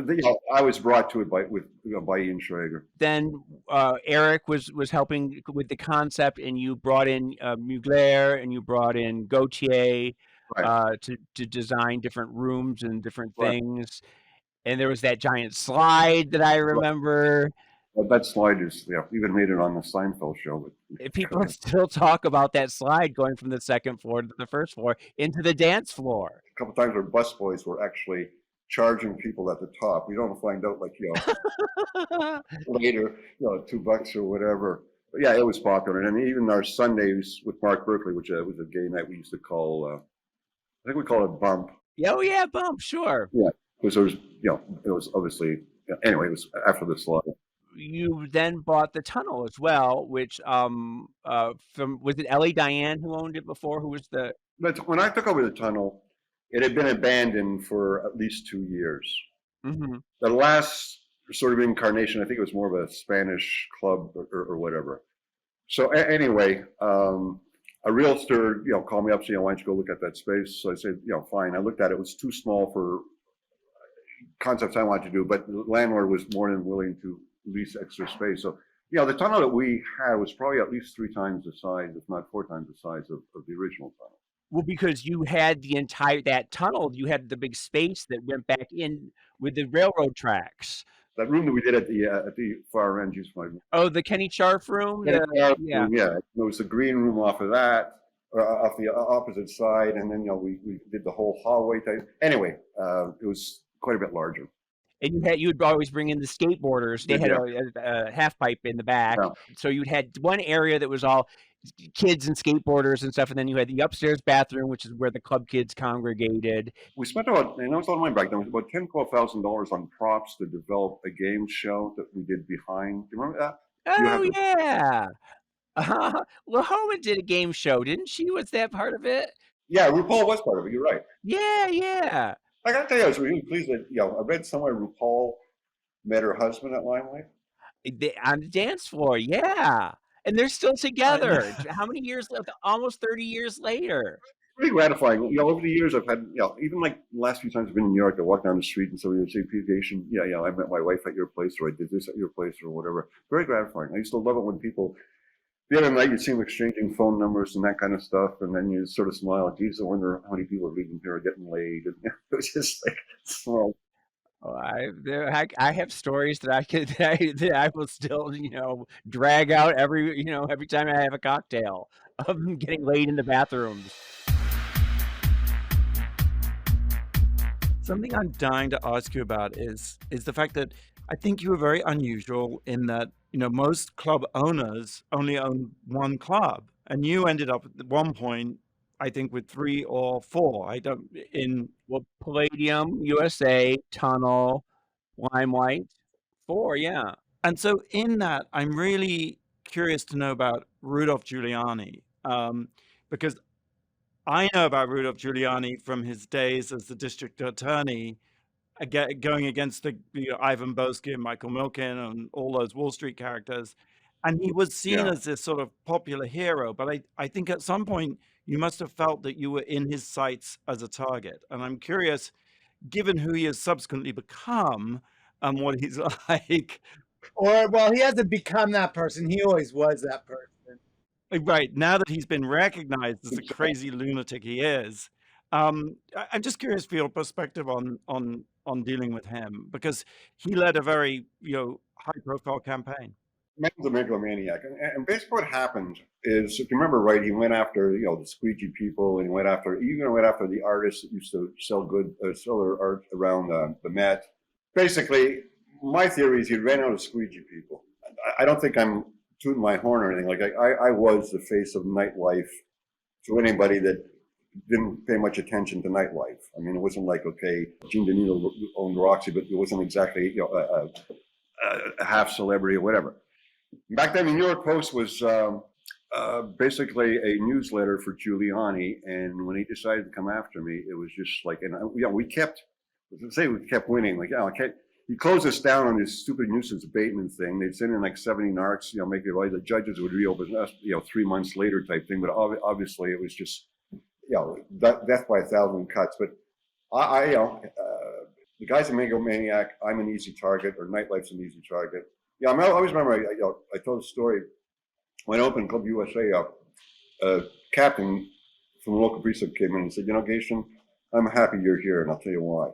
I was brought to it by Ian Schrager. Then Eric was helping with the concept, and you brought in Mugler and you brought in Gautier to design different rooms and different things. And there was that giant slide that I remember. Well, that slide is, even made it on the Seinfeld show. But People still talk about that slide going from the second floor to the first floor into the dance floor. A couple times our busboys were actually charging people at the top. We don't find out later, $2 or whatever. But yeah, it was popular. And even our Sundays with Mark Berkeley, which was a gay night we used to call, I think we call it Bump. Oh yeah, Bump, sure. Yeah, because there was, it was obviously, anyway, it was after the slide. You then bought the tunnel as well, which was it Ellie Diane who owned it before? Who was the? But when I took over the tunnel, it had been abandoned for at least 2 years. Mm-hmm. The last sort of incarnation, I think it was more of a Spanish club or whatever. So anyway, a realtor, called me up, saying, why don't you go look at that space? So I said, fine. I looked at it. It was too small for concepts I wanted to do, but the landlord was more than willing to lease extra space. So, the tunnel that we had was probably at least 3 times the size, if not 4 times the size of the original tunnel. Well, because you had that tunnel, you had the big space that went back in with the railroad tracks. That room that we did at the far end, Oh, the Kenny Scharf room? Yeah. There was the green room off of that, off the opposite side, and then we did the whole hallway type. Anyway, it was quite a bit larger. And you would always bring in the skateboarders. They had a half pipe in the back, so you had one area that was all kids and skateboarders and stuff, and then you had the upstairs bathroom, which is where the club kids congregated. We spent about, and that was a lot of money back then, it was about $10,000-12,000 on props to develop a game show that we did behind. Do you remember that? Oh yeah. Lahoma did a game show, didn't she? Was that part of it? Yeah, RuPaul was part of it. You're right. Yeah. I gotta tell you, I was really pleased that I read somewhere RuPaul met her husband at Limelight. On the dance floor, yeah. And they're still together. How many years left? Almost 30 years later. Pretty gratifying. Over the years, I've had, even like the last few times I've been in New York, I walk down the street and somebody would say, Gation, I met my wife at your place, or I did this at your place, or whatever. Very gratifying. I used to love it when people the other night you see them exchanging phone numbers and that kind of stuff, and then you sort of smile. Geez, I wonder how many people are leaving here are getting laid. And it was just like, small. Oh, I have stories that I could that I will still drag out every time I have a cocktail of them getting laid in the bathrooms. Something I'm dying to ask you about is the fact that I think you were very unusual in that, most club owners only own one club, and you ended up at one point, I think, with 3 or 4. I don't in Well, Palladium, USA, Tunnel, Limelight, 4, yeah. And so in that, I'm really curious to know about Rudolph Giuliani, because I know about Rudolph Giuliani from his days as the district attorney, going against Ivan Boesky and Michael Milken and all those Wall Street characters. And he was seen Yeah. as this sort of popular hero. But I think at some point you must have felt that you were in his sights as a target. And I'm curious, given who he has subsequently become and what he's like, Or, well, he hasn't become that person. He always was that person. right, now that he's been recognized as the crazy lunatic he is, I'm just curious for your perspective on dealing with him, because he led a very, high-profile campaign. Man's a megalomaniac. And basically what happened is, if you remember right, he went after, the squeegee people, and he went after the artists that used to sell their art around the Met. Basically, my theory is he ran out of squeegee people. I don't think I'm tooting my horn or anything. Like, I was the face of nightlife to anybody that didn't pay much attention to nightlife. I mean, it wasn't like, okay, Gene DeNito owned Roxy, but it wasn't exactly, a half celebrity or whatever. Back then, the New York Post was basically a newsletter for Giuliani, and when he decided to come after me, it was just like, and we kept winning. Like, he closed us down on this stupid nuisance abatement thing. They'd send in like 70 narcs, make it right. The judges would reopen us, 3 months later type thing. But obviously, it was just, death by 1,000 cuts. But the guy's a megalomaniac. I'm an easy target, or nightlife's an easy target. Yeah, I always remember, I told a story when I opened Club USA up. A captain from the local precinct came in and said, Gation, I'm happy you're here, and I'll tell you why.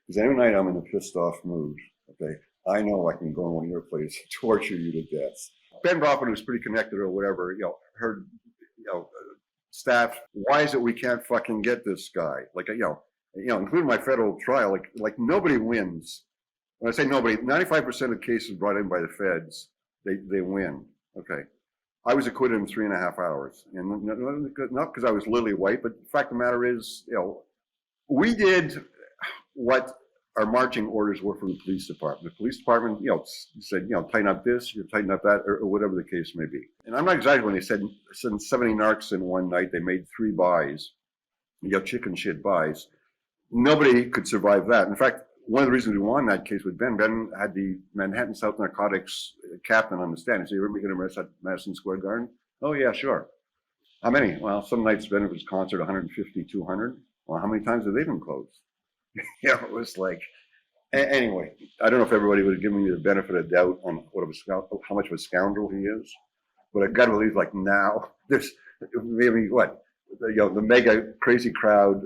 Because every night I'm in a pissed off mood, okay? I know I can go in one of your places, torture you to death. Ben Brockman, who's pretty connected or whatever, heard, staff, why is it we can't fucking get this guy? Like, including my federal trial, like nobody wins. When I say nobody, 95% of cases brought in by the feds, they win. Okay. I was acquitted in 3.5 hours. And not because I was lily white, but the fact of the matter is, we did what our marching orders were from the police department. The police department, said, tighten up this, you tighten up that, or whatever the case may be. And I'm not exaggerating when they said 70 narcs in one night, they made 3 buys, chicken shit buys. Nobody could survive that. In fact, one of the reasons we won that case with Ben had the Manhattan South Narcotics captain on the stand. He said, you ever get an arrest at Madison Square Garden? Oh, yeah, sure. How many? Well, some nights Ben at his concert, 150, 200. Well, how many times have they been closed? It was like, anyway, I don't know if everybody would have given me the benefit of doubt on how much of a scoundrel he is. But I've got to believe, like, now, there's maybe what? The mega crazy crowd,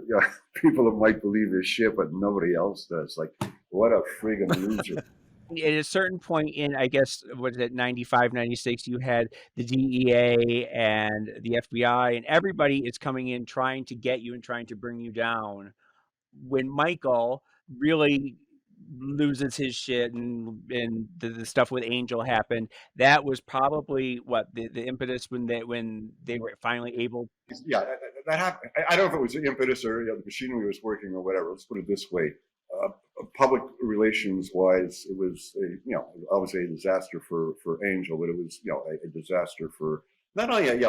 people that might believe this shit, but nobody else does. Like, what a friggin' loser. At a certain point in, I guess, what is it, 95, 96, you had the DEA and the FBI, and everybody is coming in trying to get you and trying to bring you down. When Michael really loses his shit and the stuff with Angel happened, that was probably what the impetus when they were finally able. Yeah, that happened. I don't know if it was the impetus or the machinery was working or whatever. Let's put it this way: public relations wise, it was obviously a disaster for Angel, but it was a disaster for not only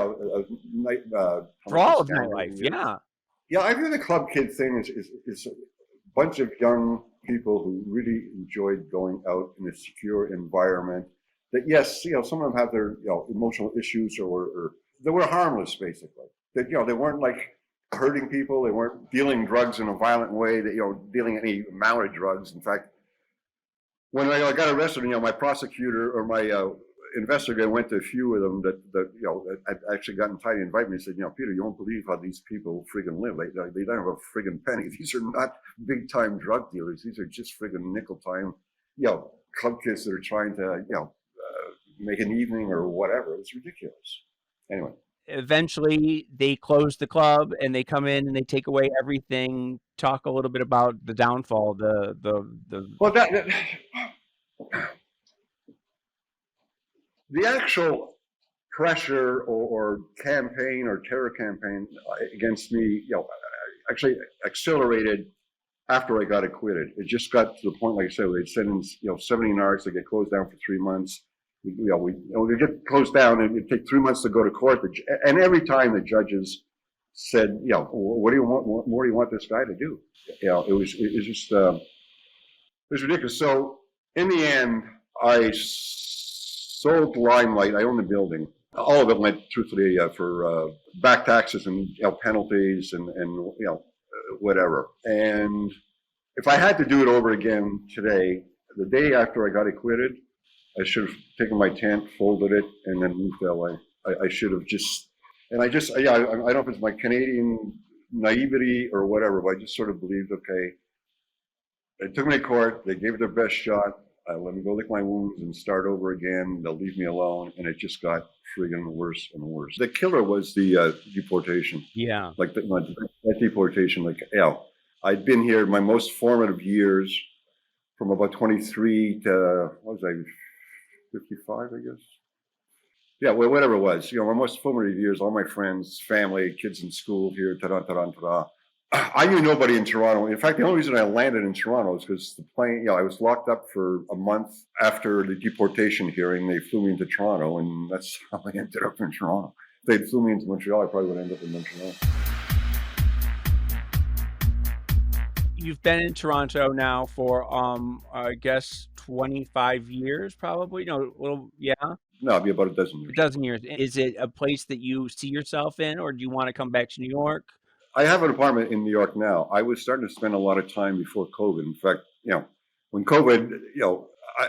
for all of nightlife. Yeah, I view the club kid thing is a bunch of young people who really enjoyed going out in a secure environment. That yes, some of them have their emotional issues or they were harmless basically. That they weren't like hurting people. They weren't dealing drugs in a violent way. That dealing any amount of drugs. In fact, when I got arrested, my prosecutor or my investigator went to a few of them that had actually gotten tied to invite me and said, Peter, you won't believe how these people friggin' live. They don't have a friggin' penny. These are not big time drug dealers. These are just friggin' nickel time, club kids that are trying to, make an evening or whatever. It's ridiculous. Anyway. Eventually they close the club and they come in and they take away everything. Talk a little bit about the downfall, Well, the actual pressure or campaign or terror campaign against me, actually accelerated after I got acquitted. It just got to the point, like I said, they'd send in, 70 narcs, they get closed down for 3 months. We get closed down and it'd take 3 months to go to court. And every time the judges said, what do you want? What do you want this guy to do? It was just, it was ridiculous. So in the end, I sold Limelight. I own the building. All of it went truthfully for back taxes and penalties and whatever. And if I had to do it over again today, the day after I got acquitted, I should have taken my tent, folded it, and then moved to LA. I should have just, and I don't know if it's my Canadian naivety or whatever, but I just sort of believed, okay, they took me to court, they gave it their best shot, let me go lick my wounds and start over again, they'll leave me alone, and it just got friggin' worse and worse. The killer was the deportation. Yeah. Like that deportation, I'd been here my most formative years from about 23 to, what was I, 55, I guess. Yeah, well, whatever it was. My most formative years, all my friends, family, kids in school here, ta-da. I knew nobody in Toronto. In fact, the only reason I landed in Toronto is because the plane, I was locked up for a month after the deportation hearing. They flew me into Toronto, and that's how I ended up in Toronto. If they'd flew me into Montreal, I probably would end up in Montreal. You've been in Toronto now for, I guess, 25 years, probably. No, yeah. No, it'd be about a dozen years. A dozen years. Is it a place that you see yourself in, or do you want to come back to New York? I have an apartment in New York now. I was starting to spend a lot of time before COVID. In fact, when COVID,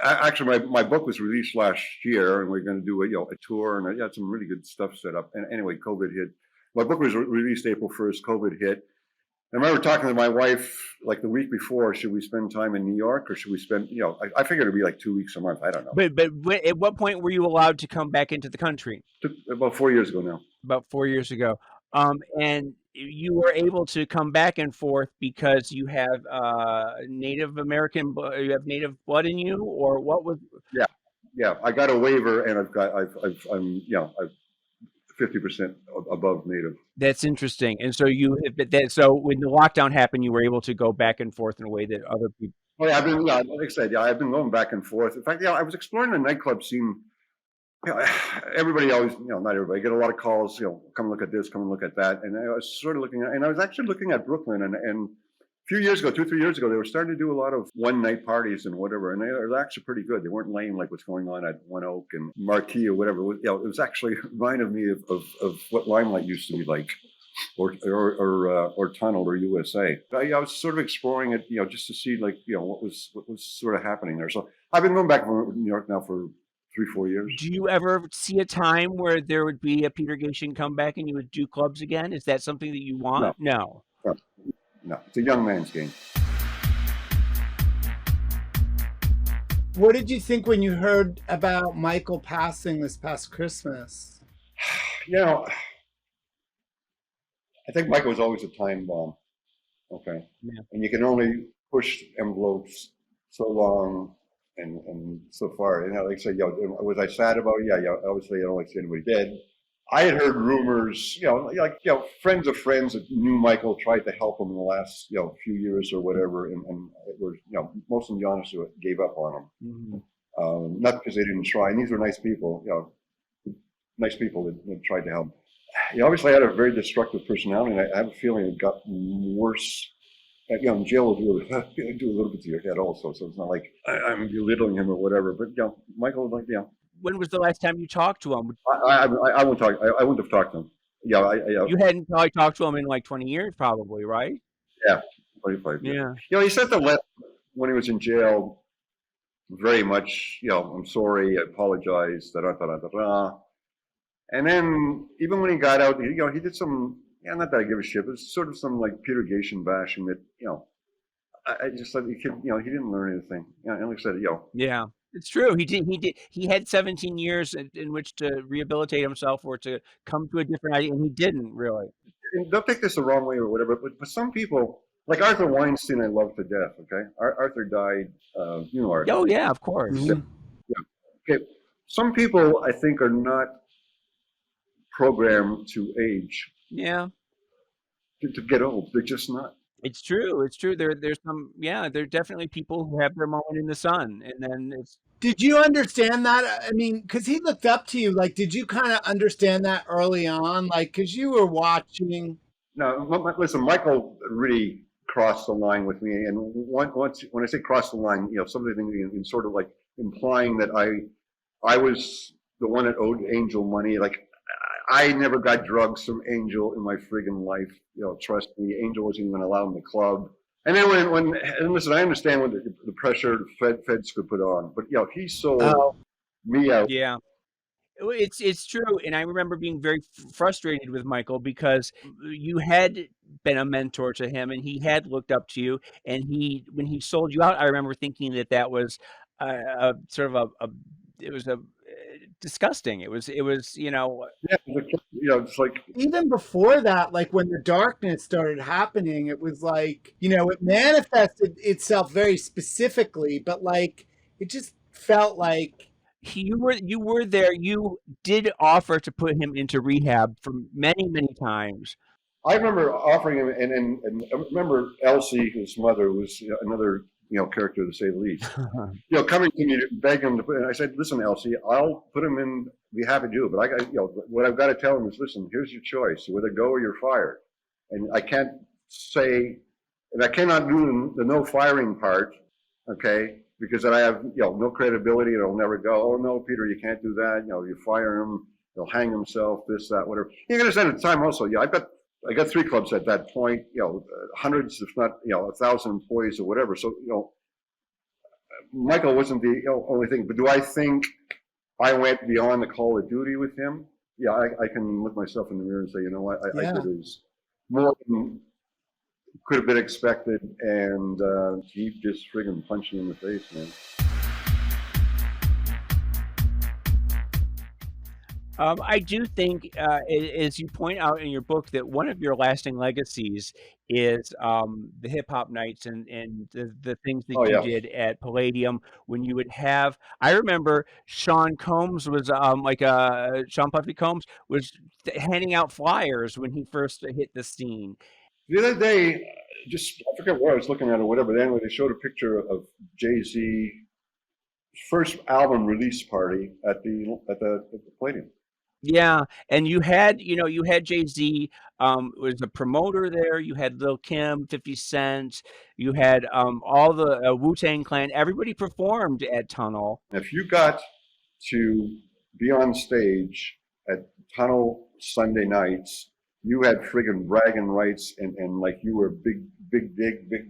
actually my book was released last year, and we are going to do a tour, and I had some really good stuff set up. And anyway, COVID hit. My book was released April 1st. COVID hit. I remember talking to my wife like the week before, should we spend time in New York or should we spend, I figured it'd be like 2 weeks a month. I don't know. But at what point were you allowed to come back into the country? About 4 years ago now. About 4 years ago. And you were able to come back and forth because you have Native American, you have Native blood in you, or what was? Yeah. I got a waiver, and I'm 50% above Native. That's interesting. And so so when the lockdown happened, you were able to go back and forth in a way that other people. Oh yeah, like I said, I've been going back and forth. In fact, I was exploring the nightclub scene. Everybody always, not everybody, I get a lot of calls, come look at this, come and look at that. And I was sort of I was actually looking at Brooklyn, and a few years ago, 2-3 years ago, they were starting to do a lot of one-night parties and whatever, and they were actually pretty good. They weren't lame like what's going on at One Oak and Marquee or whatever. It was actually reminded me of what Limelight used to be like, or Tunnel or USA. I was sort of exploring it, just to see what was sort of happening there. So I've been going back to New York now for 3-4 years. Do you ever see a time where there would be a Peter Gation comeback and you would do clubs again? Is that something that you want? No. No, it's a young man's game. What did you think when you heard about Michael passing this past Christmas? I think Michael was always a time bomb. Okay. Yeah. And you can only push envelopes so long and so far. Like I said, was I sad about it? Yeah, obviously I don't like to see anybody dead. I had heard rumors, friends of friends that knew Michael tried to help him in the last, few years or whatever, and it was, most of them, to be honest, gave up on him. Mm-hmm. Not because they didn't try. And these were nice people, nice people that tried to help. Obviously, I had a very destructive personality, and I have a feeling it got worse. In jail will do a little bit to your head also, so it's not like I'm belittling him or whatever. But Michael, When was the last time you talked to him? I wouldn't talk. I wouldn't have talked to him. You hadn't probably talked to him in like 20 years, probably, right? Yeah, 25 years. Yeah. He sent the letter when he was in jail very much, I'm sorry, I apologize, da da da da da da. And then even when he got out, he did some, not that I give a shit, but it's sort of some like Peter Gation bashing that, I just thought the kid, he didn't learn anything. And like I said, Yeah, it's true. He had 17 years in which to rehabilitate himself or to come to a different idea, and he didn't really. and don't take this the wrong way or whatever, but some people, like Arthur Weinstein, I love to death. Okay, Arthur died. Arthur. Oh yeah, of course. Mhm. Okay, some people I think are not programmed to age, Yeah, to get old. They're just not. it's true. It's true. There's some. Yeah, there are definitely people who have their moment in the sun, and then it's. Did you understand that? I mean, because he looked up to you. Like, did you kind of understand that early on? Like, because you were watching. No, listen, Michael really crossed the line with me, and once when I say cross the line, something in sort of like implying that I was the one that owed Angel money. Like I never got drugs from Angel in my friggin' life. Trust me, Angel wasn't even allowed in the club. And then and listen, I understand what the pressure the feds could put on, but he sold me out. Yeah. It's true, and I remember being very frustrated with Michael because you had been a mentor to him, and he had looked up to you. And when he sold you out, I remember thinking that was a sort of it was a disgusting. It was Yeah, it's like Even before that, like when the darkness started happening, it was like, it manifested itself very specifically, but like it just felt like. you were there. You did offer to put him into rehab for many times. I remember offering him, and I remember Elsie, his mother, was another character to say the least. Coming to me to beg him to put. And I said, "Listen, Elsie, I'll put him in. Be happy to do it, but I got what I've got to tell him is, listen, here's your choice: you either go or you're fired." And I can't say, and I cannot do the no firing part, okay? Because then I have no credibility, and I'll never go. Oh no, Peter, you can't do that. You fire him, he'll hang himself, this, that, whatever. You understand at the time also. I got 3 clubs at that point. Hundreds, if not 1,000 employees or whatever. So Michael wasn't the only thing. But do I think I went beyond the call of duty with him? Yeah, I can look myself in the mirror and say, you know what, I did is more than could have been expected, and he just friggin' punched me in the face, man. I do think, as you point out in your book, that one of your lasting legacies is the hip hop nights and the things that you did at Palladium when you would have. I remember Sean Combs was Sean Puffy Combs was handing out flyers when he first hit the scene. The other day, I forget what I was looking at or whatever. But anyway, they showed a picture of Jay-Z first album release party at the Palladium. Yeah, and you had Jay-Z was a promoter there. You had Lil Kim, 50 Cent. You had all the Wu-Tang Clan. Everybody performed at Tunnel. If you got to be on stage at Tunnel Sunday nights, you had friggin' bragging rights, and like you were big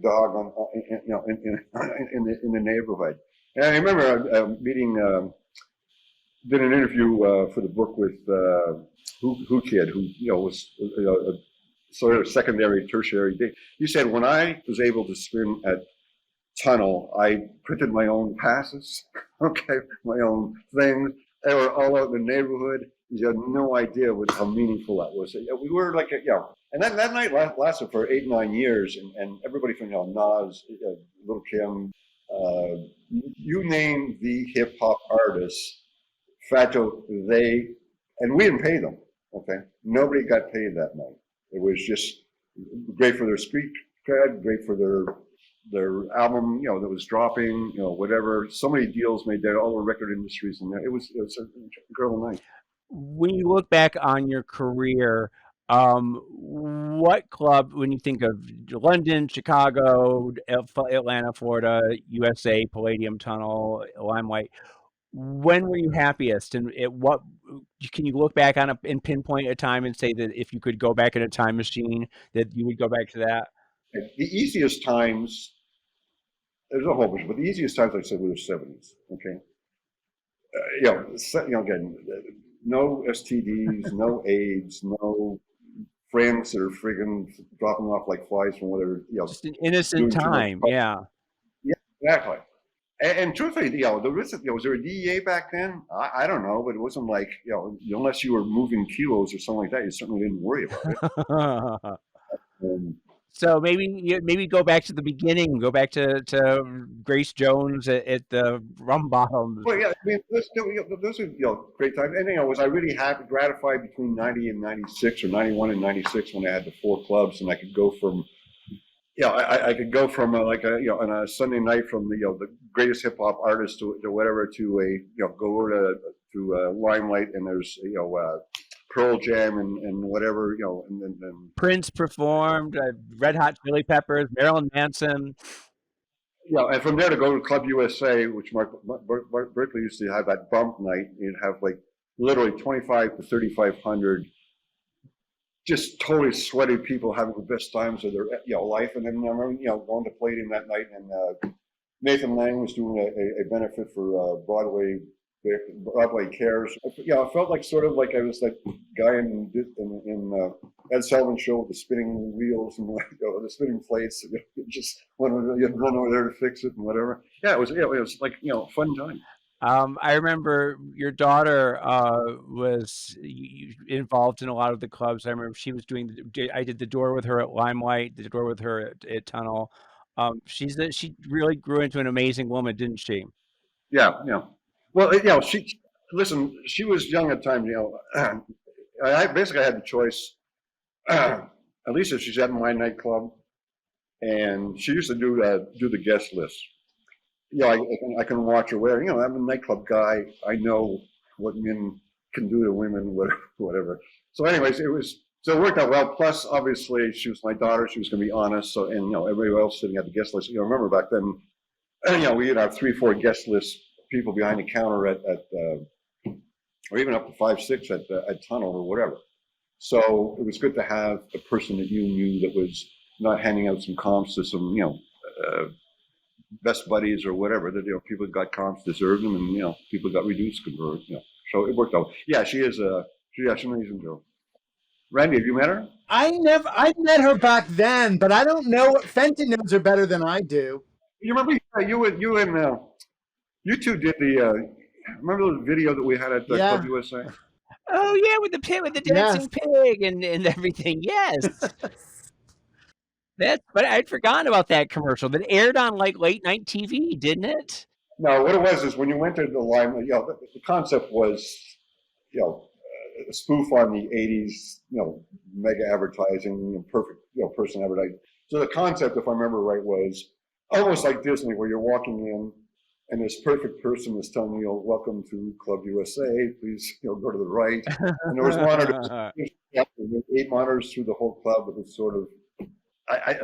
dog on in the neighborhood. And I remember meeting. Did an interview for the book with Who Kid, who was sort of secondary, tertiary. He said, when I was able to spin at Tunnel, I printed my own passes, okay, my own things. They were all out in the neighborhood. You had no idea how meaningful that was. We were like, and that night lasted for 8-9 years, and everybody from Nas, Lil Kim, you name the hip hop artists. Fat Joe, and we didn't pay them, okay? Nobody got paid that night. It was just great for their street cred, great for their album, that was dropping, whatever. So many deals made there, all the record industries, and it was a incredible night. When you look back on your career, what club, when you think of London, Chicago, Atlanta, Florida, USA, Palladium, Tunnel, Limelight, when were you happiest, and what can you look back on and pinpoint a time and say that if you could go back in a time machine that you would go back to that? The easiest times there's a whole bunch, but the easiest times, like I said, were the 70s. Okay, again, no STDs, no AIDS, no friends that are friggin' dropping off like flies from whether Just an innocent time. Yeah. Yeah, exactly. And truthfully, was there a DEA back then? I don't know, but it wasn't like, unless you were moving kilos or something like that, you certainly didn't worry about it. So maybe go back to the beginning. Go back to Grace Jones at the Rum Bottoms. Well, yeah, I mean, those are great times. And was I really happy, gratified between 90 and 96, or 91 and 96 when I had the 4 clubs, and I could go from I could go from on a Sunday night from the greatest hip hop artist to whatever to go over to Limelight, and there's Pearl Jam and whatever and Prince performed, Red Hot Chili Peppers, Marilyn Manson. And from there to go to Club USA, which Mark Berkeley used to have that bump night. You'd have like literally 25 to 3,500. Just totally sweaty people having the best times of their life. And then I remember going to Palladium that night, and Nathan Lang was doing a benefit for Broadway Cares. I felt like sort of like I was that guy in Ed Sullivan's show with the spinning wheels and the spinning plates. Just you'd run over there to fix it and whatever. Yeah, it was like a fun time. I remember your daughter was involved in a lot of the clubs. I remember she was I did the door with her at Limelight, the door with her at Tunnel. She really grew into an amazing woman, didn't she? Yeah. Well, she was young at the time. I basically had the choice. Alicia, she's at my nightclub, and she used to do the guest list. I can watch her wear. I'm a nightclub guy. I know what men can do to women, whatever. So, anyways, it worked out well. Plus, obviously, she was my daughter. She was going to be honest. So, and everybody else sitting at the guest list. Remember back then, we'd have 3, 4 guest list people behind the counter at or even up to 5, 6 at Tunnel or whatever. So it was good to have a person that you knew that was not handing out some comps to some best buddies or whatever, that people who got comps deserved them, and people got reduced convert. So it worked out. Yeah, she's an amazing girl. Randy, have you met her? I met her back then, but I don't know. Fenton knows her better than I do. You remember you two did the remember the video that we had at Club USA? Oh yeah, with the dancing pig and everything. Yes. But I'd forgotten about that commercial that aired on like late night TV, didn't it? No, what it was is when you went to the Limelight, the concept was, a spoof on the '80s, mega advertising, perfect, person advertising. So the concept, if I remember right, was almost like Disney, where you're walking in and this perfect person is telling you, welcome to Club USA, please, go to the right. And there was monitors, 8 monitors through the whole club. It was sort of,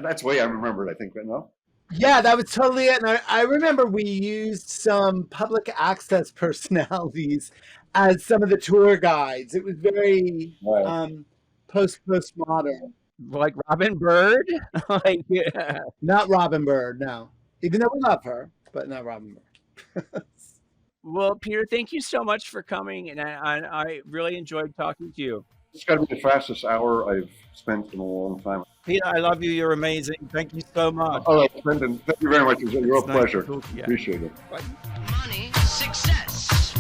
that's the way I remember it, I think, but no? Yeah, that was totally it. And I remember we used some public access personalities as some of the tour guides. It was very postmodern. Like Robin Bird? Not Robin Bird, no. Even though we love her, but not Robin Bird. Well, Peter, thank you so much for coming, and I really enjoyed talking to you. It's got to be the fastest hour I've spent in a long time. Peter, I love you. You're amazing. Thank you so much. All right, Brendan, thank you very much. It was a real pleasure. Appreciate it. Money, success,